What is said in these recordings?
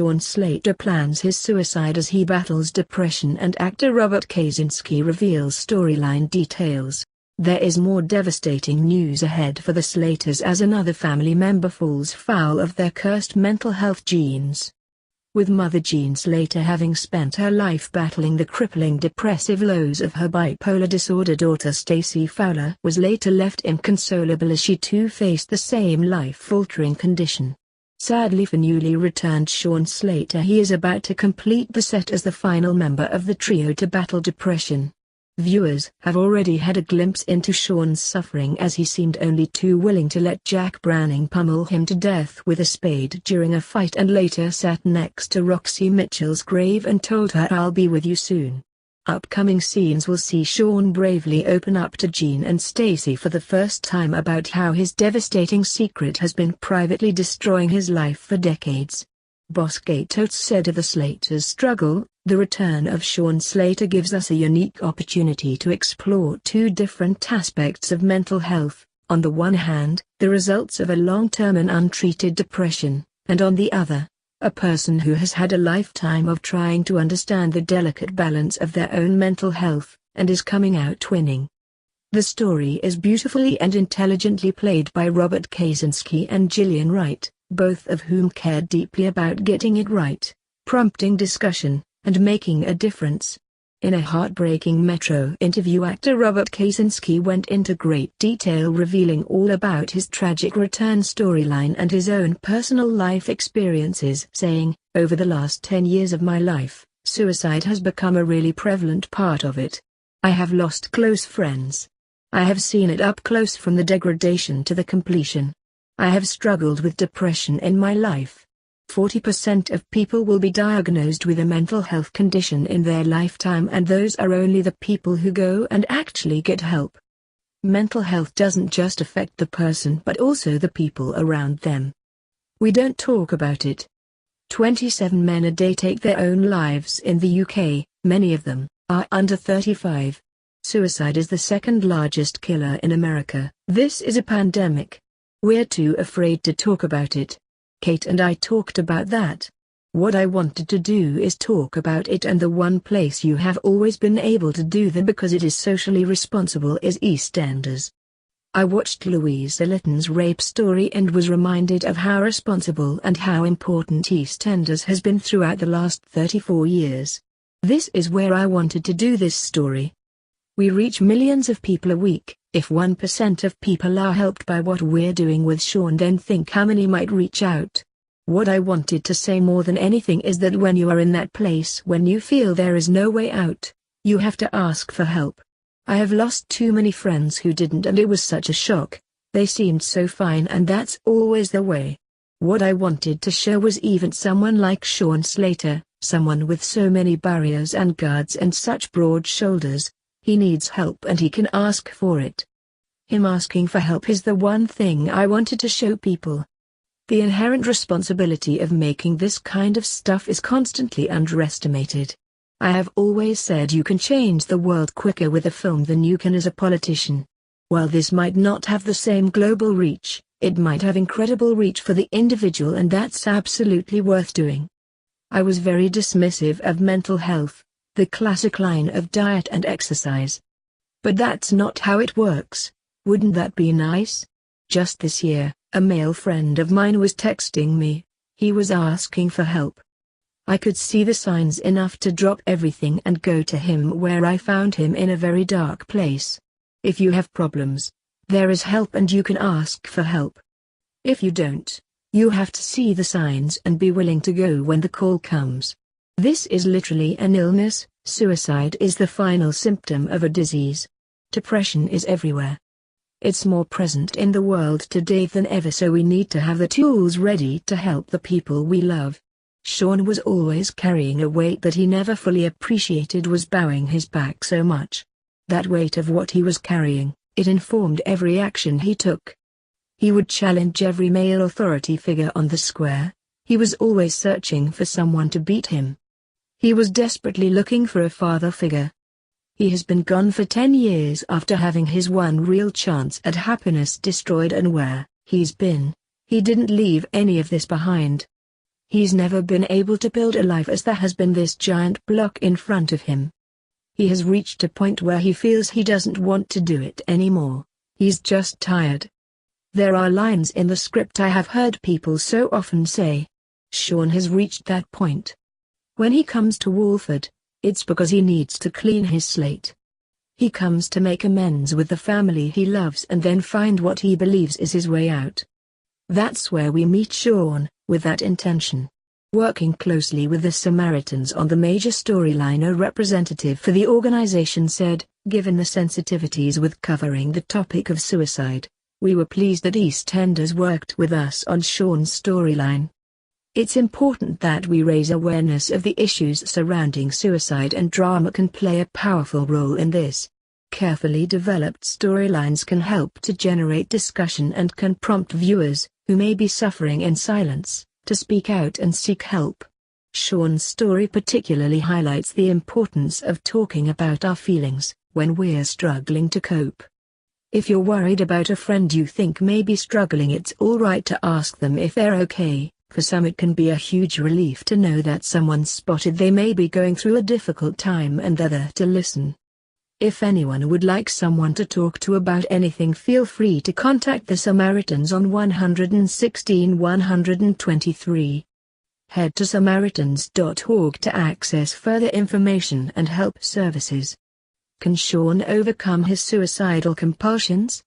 Sean Slater plans his suicide as he battles depression, and actor Robert Kazinsky reveals storyline details. There is more devastating news ahead for the Slaters as another family member falls foul of their cursed mental health genes. With Mother Jean Slater having spent her life battling the crippling depressive lows of her bipolar disorder, daughter Stacey Fowler was later left inconsolable as she too faced the same life-altering condition. Sadly for newly returned Sean Slater, he is about to complete the set as the final member of the trio to battle depression. Viewers have already had a glimpse into Sean's suffering as he seemed only too willing to let Jack Branning pummel him to death with a spade during a fight, and later sat next to Roxy Mitchell's grave and told her, "I'll be with you soon." Upcoming scenes will see Sean bravely open up to Jean and Stacey for the first time about how his devastating secret has been privately destroying his life for decades. Boss Kate Oates said of the Slaters' struggle, "The return of Sean Slater gives us a unique opportunity to explore two different aspects of mental health, on the one hand, the results of a long-term and untreated depression, and on the other, a person who has had a lifetime of trying to understand the delicate balance of their own mental health, and is coming out winning." The story is beautifully and intelligently played by Robert Kazinsky and Gillian Wright, both of whom care deeply about getting it right, prompting discussion, and making a difference. In a heartbreaking Metro interview, actor Robert Kazinsky went into great detail revealing all about his tragic return storyline and his own personal life experiences, saying, "Over the last 10 years of my life, suicide has become a really prevalent part of it. I have lost close friends. I have seen it up close from the degradation to the completion. I have struggled with depression in my life. 40% of people will be diagnosed with a mental health condition in their lifetime, and those are only the people who go and actually get help. Mental health doesn't just affect the person but also the people around them. We don't talk about it." 27 men a day take their own lives in the UK, many of them are under 35. Suicide is the second largest killer in America. This is a pandemic. We're too afraid to talk about it. Kate and I talked about that. What I wanted to do is talk about it, and the one place you have always been able to do that because it is socially responsible is EastEnders. I watched Louisa Lytton's rape story and was reminded of how responsible and how important EastEnders has been throughout the last 34 years. This is where I wanted to do this story. We reach millions of people a week. If 1% of people are helped by what we're doing with Sean, then think how many might reach out. What I wanted to say more than anything is that when you are in that place when you feel there is no way out, you have to ask for help. I have lost too many friends who didn't, and it was such a shock. They seemed so fine, and that's always the way. What I wanted to show was even someone like Sean Slater, someone with so many barriers and guards and such broad shoulders, he needs help and he can ask for it. Him asking for help is the one thing I wanted to show people. The inherent responsibility of making this kind of stuff is constantly underestimated. I have always said you can change the world quicker with a film than you can as a politician. While this might not have the same global reach, it might have incredible reach for the individual, and that's absolutely worth doing. I was very dismissive of mental health, the classic line of diet and exercise. But that's not how it works. Wouldn't that be nice? Just this year, a male friend of mine was texting me. He was asking for help. I could see the signs enough to drop everything and go to him where I found him in a very dark place. If you have problems, there is help and you can ask for help. If you don't, you have to see the signs and be willing to go when the call comes. This is literally an illness. Suicide is the final symptom of a disease. Depression is everywhere. It's more present in the world today than ever, so we need to have the tools ready to help the people we love. Sean was always carrying a weight that he never fully appreciated was bowing his back so much. That weight of what he was carrying, it informed every action he took. He would challenge every male authority figure on the square. He was always searching for someone to beat him. He was desperately looking for a father figure. He has been gone for 10 years after having his one real chance at happiness destroyed, and where he's been, he didn't leave any of this behind. He's never been able to build a life as there has been this giant block in front of him. He has reached a point where he feels he doesn't want to do it anymore. He's just tired. There are lines in the script I have heard people so often say. Sean has reached that point. When he comes to Walford, it's because he needs to clean his slate. He comes to make amends with the family he loves and then find what he believes is his way out. That's where we meet Sean, with that intention. Working closely with the Samaritans on the major storyline, a representative for the organization said, "Given the sensitivities with covering the topic of suicide, we were pleased that EastEnders worked with us on Sean's storyline. It's important that we raise awareness of the issues surrounding suicide, and drama can play a powerful role in this. Carefully developed storylines can help to generate discussion and can prompt viewers, who may be suffering in silence, to speak out and seek help. Sean's story particularly highlights the importance of talking about our feelings when we're struggling to cope. If you're worried about a friend you think may be struggling, it's all right to ask them if they're okay. For some it can be a huge relief to know that someone spotted they may be going through a difficult time and they're there to listen. If anyone would like someone to talk to about anything, feel free to contact the Samaritans on 116 123. Head to samaritans.org to access further information and help services. Can Sean overcome his suicidal compulsions?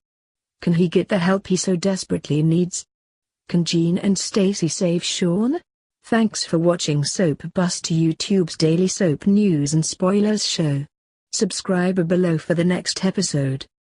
Can he get the help he so desperately needs? Can Jean and Stacey save Sean? Thanks for watching SoapBuster, YouTube's daily soap news and spoilers show. Subscribe below for the next episode.